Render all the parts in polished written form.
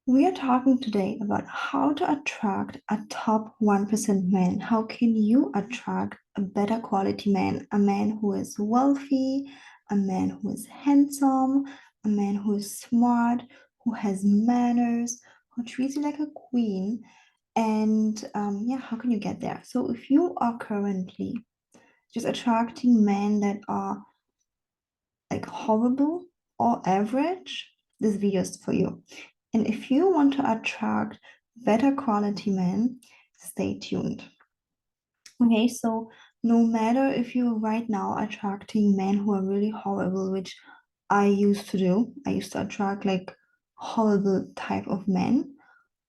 We are talking today about how to attract a top 1% man. How can you attract a better quality man? A man who is wealthy, a man who is handsome, a man who is smart, who has manners, who treats you like a queen. And yeah, how can you get there? So if you are currently just attracting men that are like horrible or average, this video is for you. And if you want to attract better quality men, stay tuned. Okay, so no matter if you're right now attracting men who are really horrible, which I used to do, I used to attract like horrible type of men,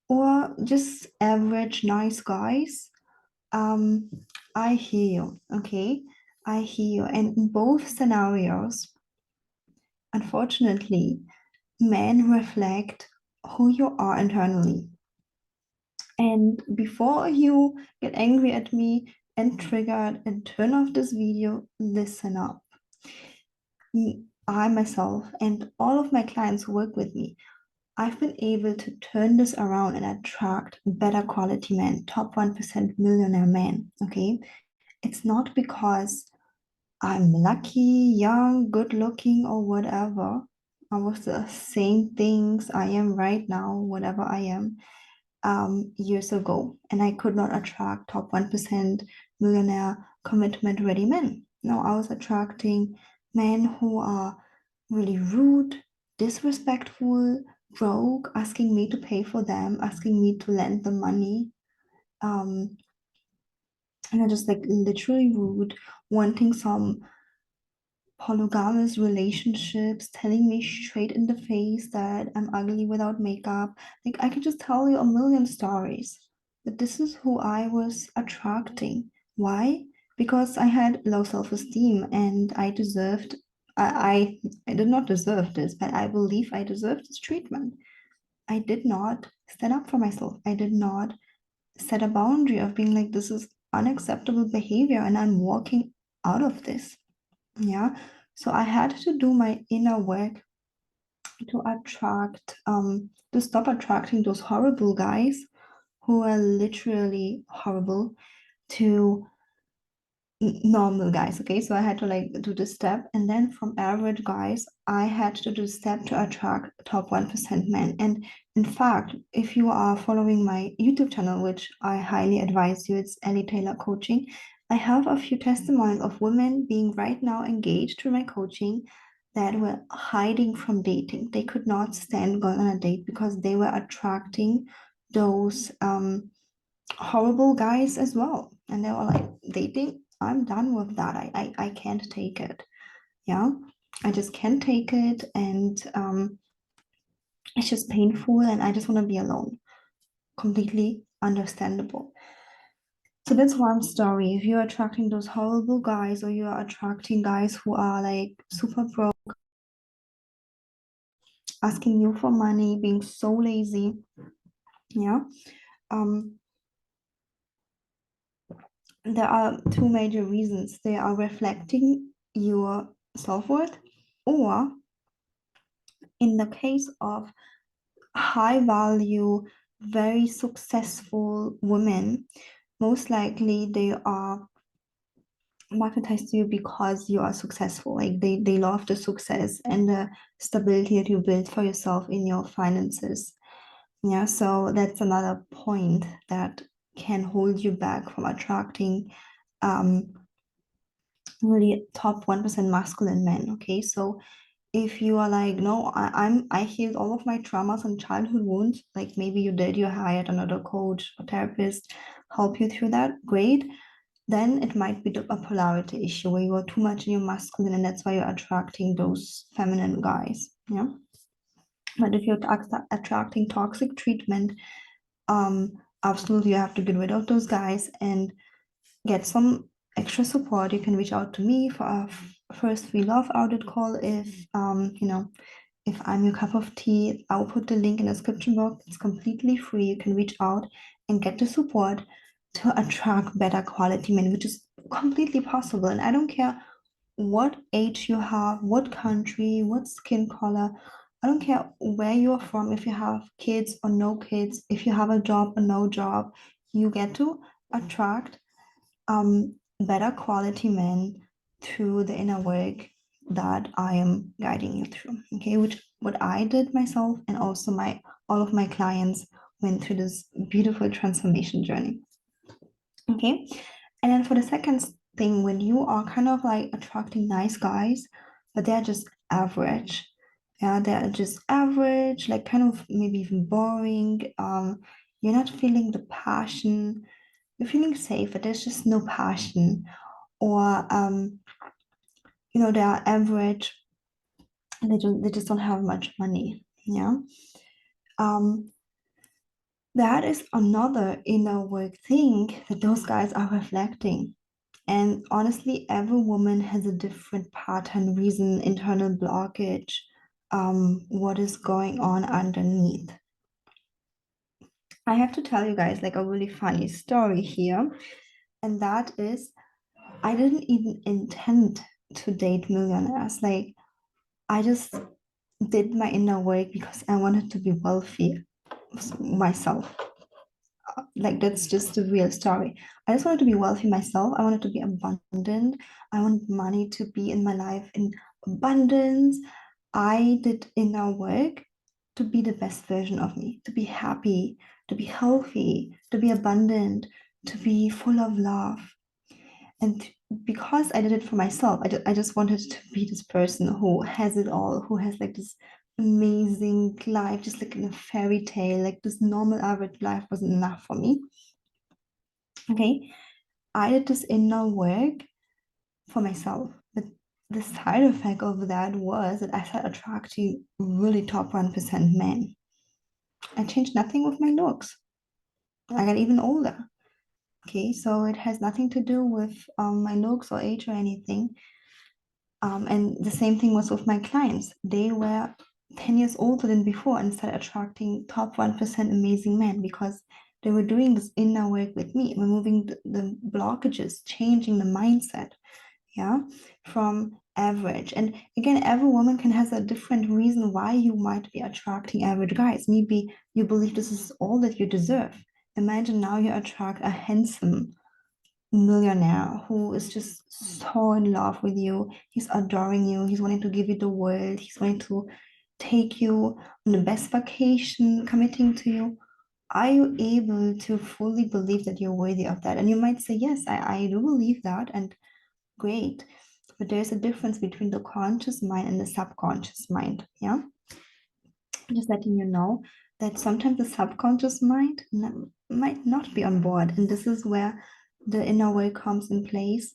or just average nice guys, um, I hear you, okay? I hear you. And in both scenarios, unfortunately, men reflect who you are internally. And before you get angry at me and triggered and turn off this video, listen up. I myself and all of my clients who work with me, I've been able to turn this around and attract better quality men, top 1% millionaire men. Okay. It's not because I'm lucky, young, good looking, or whatever. I was the same things I am right now, whatever I am, years ago, and I could not attract top 1% millionaire commitment ready men. No, I was attracting men who are really rude, disrespectful, broke, asking me to pay for them, asking me to lend them money. Um, and I just like literally rude, wanting some polygamous relationships, telling me straight in the face that I'm ugly without makeup. Like, I could just tell you a million stories. But this is who I was attracting. Why? Because I had low self-esteem and I deserved, I did not deserve this, but I believe I deserved this treatment. I did not stand up for myself. I did not set a boundary of being like, this is unacceptable behavior and I'm walking out of this. Yeah. So I had to do my inner work to to stop attracting those horrible guys who are literally horrible to normal guys. Okay. So I had to like do this step. And then from average guys, I had to do the step to attract top 1% men. And in fact, if you are following my YouTube channel, which I highly advise you, it's Ellie Taylor Coaching. I have a few testimonies of women being right now engaged to my coaching that were hiding from dating. They could not stand going on a date because they were attracting those horrible guys as well. And they were like, dating, I'm done with that. I can't take it. Yeah. I just can't take it. And it's just painful and I just want to be alone. Completely understandable. So that's one story. If you're attracting those horrible guys or you're attracting guys who are like super broke, asking you for money, being so lazy, yeah. Um, there are two major reasons. They are reflecting your self-worth, or in the case of high value, very successful women, most likely they are magnetized to you because you are successful. Like they love the success and the stability that you build for yourself in your finances. Yeah, so that's another point that can hold you back from attracting um really top 1% masculine men. Okay, so if you are like, no, I healed all of my traumas and childhood wounds, like maybe you did, you hired another coach or therapist, help you through that, great. Then it might be a polarity issue where you are too much in your masculine and that's why you're attracting those feminine guys. Yeah. But if you're attracting toxic treatment, um, absolutely you have to get rid of those guys and get some extra support. You can reach out to me for our first free love audit call if if I'm your cup of tea. I'll put the link in the description box. It's completely free. You can reach out and get the support to attract better quality men, which is completely possible. And I don't care what age you have, what country, what skin color. I don't care where you're from, if you have kids or no kids, if you have a job or no job, you get to attract better quality men through the inner work that I am guiding you through. Okay, which what I did myself and also my all of my clients went through this beautiful transformation journey. Okay. And then for the second thing, when you are kind of like attracting nice guys, but they're just average. Yeah, they're just average, like kind of maybe even boring. You're not feeling the passion. You're feeling safe, but there's just no passion. Or they are average and they just don't have much money. Yeah. Um, that is another inner work thing that those guys are reflecting. And honestly, every woman has a different pattern, reason, internal blockage, what is going on underneath. I have to tell you guys like a really funny story here, and that is I didn't even intend to date millionaires. Like, I just did my inner work because I wanted to be wealthy myself. Like, that's just the real story. I just wanted to be wealthy myself. I wanted to be abundant. I want money to be in my life in abundance. I did inner work to be the best version of me, to be happy, to be healthy, to be abundant, to be full of love. And because I did it for myself, I just wanted to be this person who has it all, who has like this amazing life, just like in a fairy tale, like this normal average life wasn't enough for me. Okay. I did this inner work for myself. But the side effect of that was that I started attracting really top 1% men. I changed nothing with my looks. I got even older. Okay, so it has nothing to do with my looks or age or anything. And the same thing was with my clients. They were 10 years older than before and started attracting top 1% amazing men because they were doing this inner work with me, removing the blockages, changing the mindset, yeah, from average. And again, every woman can has a different reason why you might be attracting average guys. Maybe you believe this is all that you deserve. Imagine now you attract a handsome millionaire who is just so in love with you. He's adoring you. He's wanting to give you the world. He's wanting to take you on the best vacation, committing to you. Are you able to fully believe that you're worthy of that? And you might say, yes, I do believe that. And great. But there's a difference between the conscious mind and the subconscious mind. Yeah. Just letting you know that sometimes the subconscious mind might not be on board. And this is where the inner work comes in place,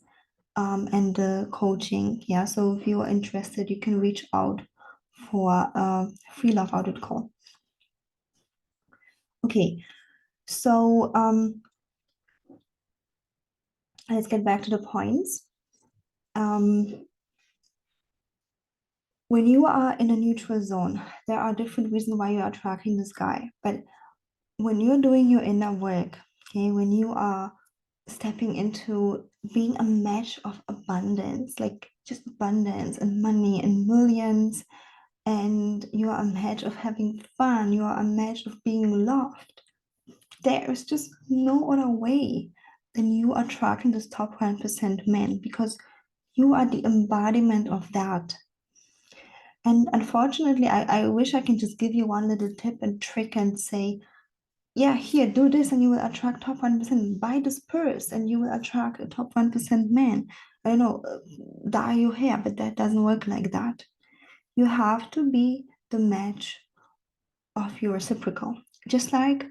and the coaching. Yeah. So if you are interested, you can reach out for a free love audit call. Okay. So let's get back to the points. When you are in a neutral zone, there are different reasons why you're attracting this guy. But when you're doing your inner work, okay, when you are stepping into being a match of abundance, like just abundance and money and millions, and you are a match of having fun, you are a match of being loved, there is just no other way than you attracting this top 1% men because you are the embodiment of that. And unfortunately, I wish I can just give you one little tip and trick and say, yeah, here, do this and you will attract top 1%. Buy this purse and you will attract a top 1% man. I don't know, dye your hair, but that doesn't work like that. You have to be the match of your reciprocal. Just like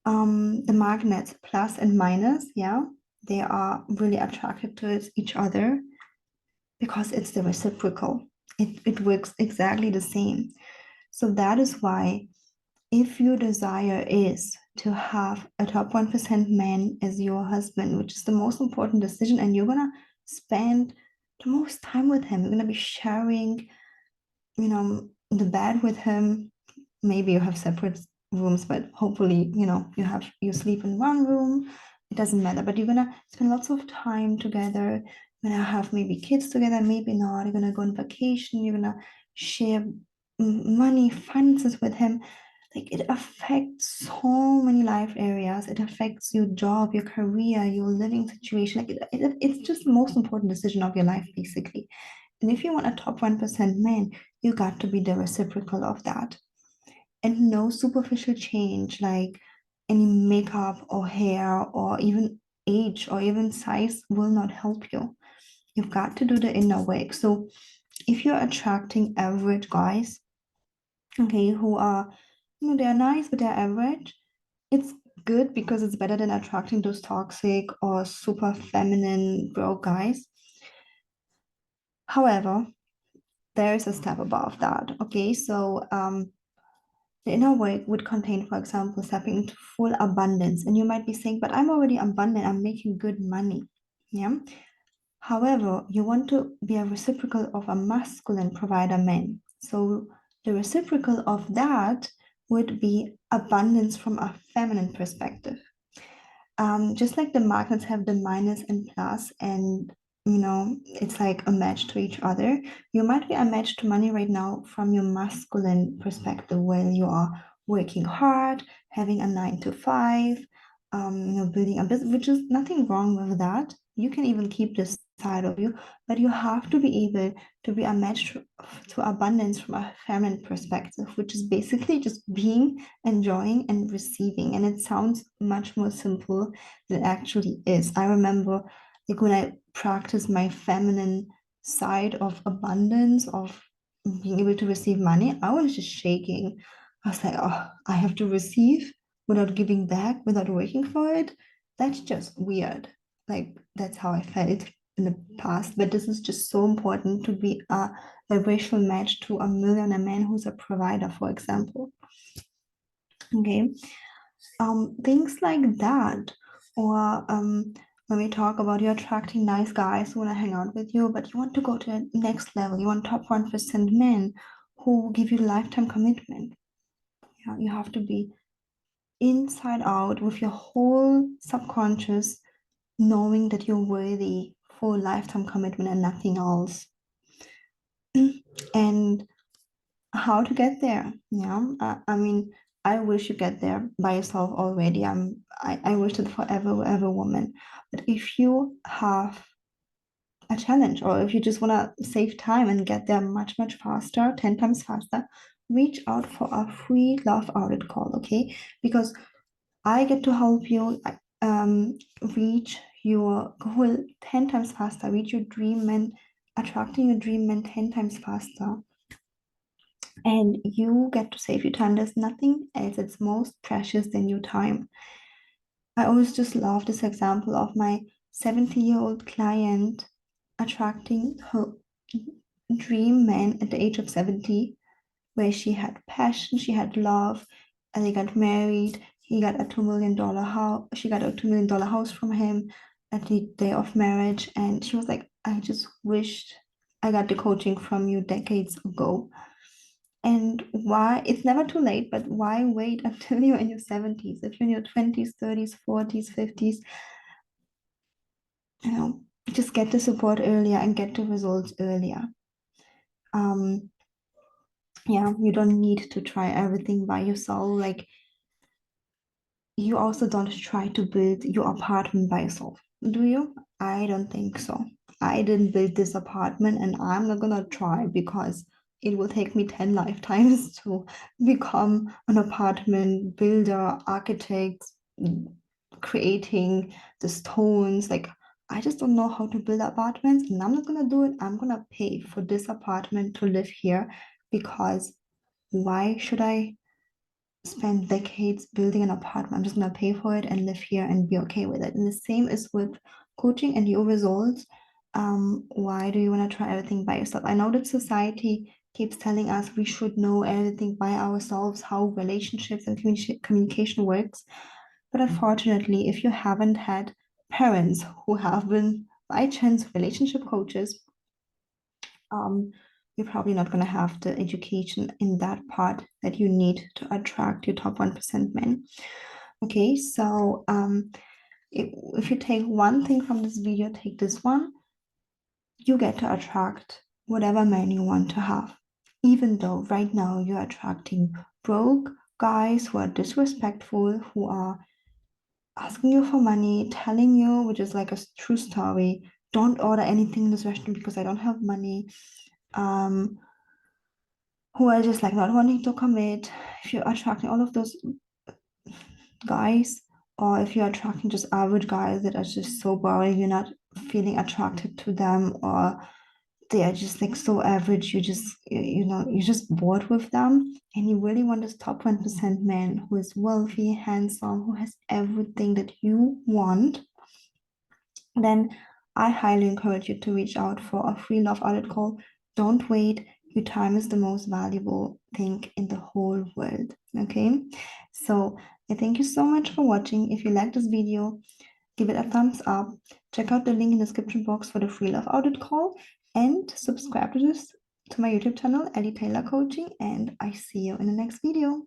the magnets, plus and minus, yeah, they are really attracted to each other because it's the reciprocal. It works exactly the same. So that is why if your desire is to have a top 1% man as your husband, which is the most important decision, and you're gonna spend the most time with him, you're gonna be sharing, the bed with him. Maybe you have separate rooms, but hopefully, you sleep in one room. It doesn't matter, but you're gonna spend lots of time together. You're gonna have maybe kids together, maybe not. You're gonna go on vacation. You're gonna share money, finances with him, like it affects so many life areas. It affects your job, your career, your living situation. Like it's just the most important decision of your life, basically. And if you want a top 1% man, you got to be the reciprocal of that. And no superficial change like any makeup or hair or even age or even size will not help you. You've got to do the inner work. So if you're attracting average guys, okay, who are, they're nice, but they're average, it's good because it's better than attracting those toxic or super feminine broke guys. However, there is a step above that. Okay, so the inner work would contain, for example, stepping into full abundance. And you might be saying, but I'm already abundant, I'm making good money. Yeah. However, you want to be a reciprocal of a masculine provider man. So the reciprocal of that would be abundance from a feminine perspective. Just like the magnets have the minus and plus, and it's like a match to each other. You might be a match to money right now from your masculine perspective, where you are working hard, having a 9 to 5, building a business, which is nothing wrong with that. You can even keep this side of you, but you have to be able to be a match to abundance from a feminine perspective, which is basically just being, enjoying, and receiving. And it sounds much more simple than it actually is. I remember like when I practiced my feminine side of abundance, of being able to receive money, I was just shaking. I was like, oh, I have to receive without giving back, without working for it. That's just weird. Like that's how I felt in the past. But this is just so important to be a vibrational match to a millionaire man who's a provider, for example. Okay. Things like that. Or when we talk about you attracting nice guys who want to hang out with you, but you want to go to the next level. You want top 1% men who give you lifetime commitment. Yeah, you have to be inside out with your whole subconscious knowing that you're worthy for lifetime commitment and nothing else. And how to get there? Yeah, I mean, I wish you get there by yourself already. I wish it for every woman. But if you have a challenge, or if you just want to save time and get there much faster, 10 times faster, reach out for a free love audit call, okay? Because I get to help you reach your goal 10 times faster, reach your dream man, attracting your dream man 10 times faster. And you get to save your time. There's nothing else that's most precious than your time. I always just love this example of my 70-year-old client attracting her dream man at the age of 70, where she had passion, she had love, and they got married. He got a $2 million house. She got a $2 million house from him at the day of marriage. And she was like, I just wished I got the coaching from you decades ago. And why it's never too late, but why wait until you're in your 70s? If you're in your 20s, 30s, 40s, 50s, you know, just get the support earlier and get the results earlier. Um, yeah, you don't need to try everything by yourself. Like you also don't try to build your apartment by yourself, do you? I don't think so. I didn't build this apartment and I'm not gonna try because it will take me 10 lifetimes to become an apartment builder, architect, creating the stones. Like, I just don't know how to build apartments and I'm not gonna do it. I'm gonna pay for this apartment to live here because why should I spend decades building an apartment? I'm just gonna pay for it and live here and be okay with it. And the same is with coaching and your results. Why do you want to try everything by yourself? I know that society keeps telling us we should know everything by ourselves, how relationships and communication works. But unfortunately, if you haven't had parents who have been by chance relationship coaches, um, you're probably not going to have the education in that part that you need to attract your top 1% men. Okay, so if you take one thing from this video, take this one. You get to attract whatever man you want to have. even though right now you're attracting broke guys who are disrespectful, who are asking you for money, telling you, which is like a true story, don't order anything in this restaurant because I don't have money. Who are just like not wanting to commit. If you're attracting all of those guys, or if you're attracting just average guys that are just so boring, you're not feeling attracted to them, or they are just like so average, you're just bored with them, and you really want this top 1% man who is wealthy, handsome, who has everything that you want, then I highly encourage you to reach out for a free love audit call. Don't wait. Your time is the most valuable thing in the whole world. Okay. So I thank you so much for watching. If you like this video, give it a thumbs up. Check out the link in the description box for the free love audit call and subscribe to my YouTube channel, Ellie Taylor Coaching. And I see you in the next video.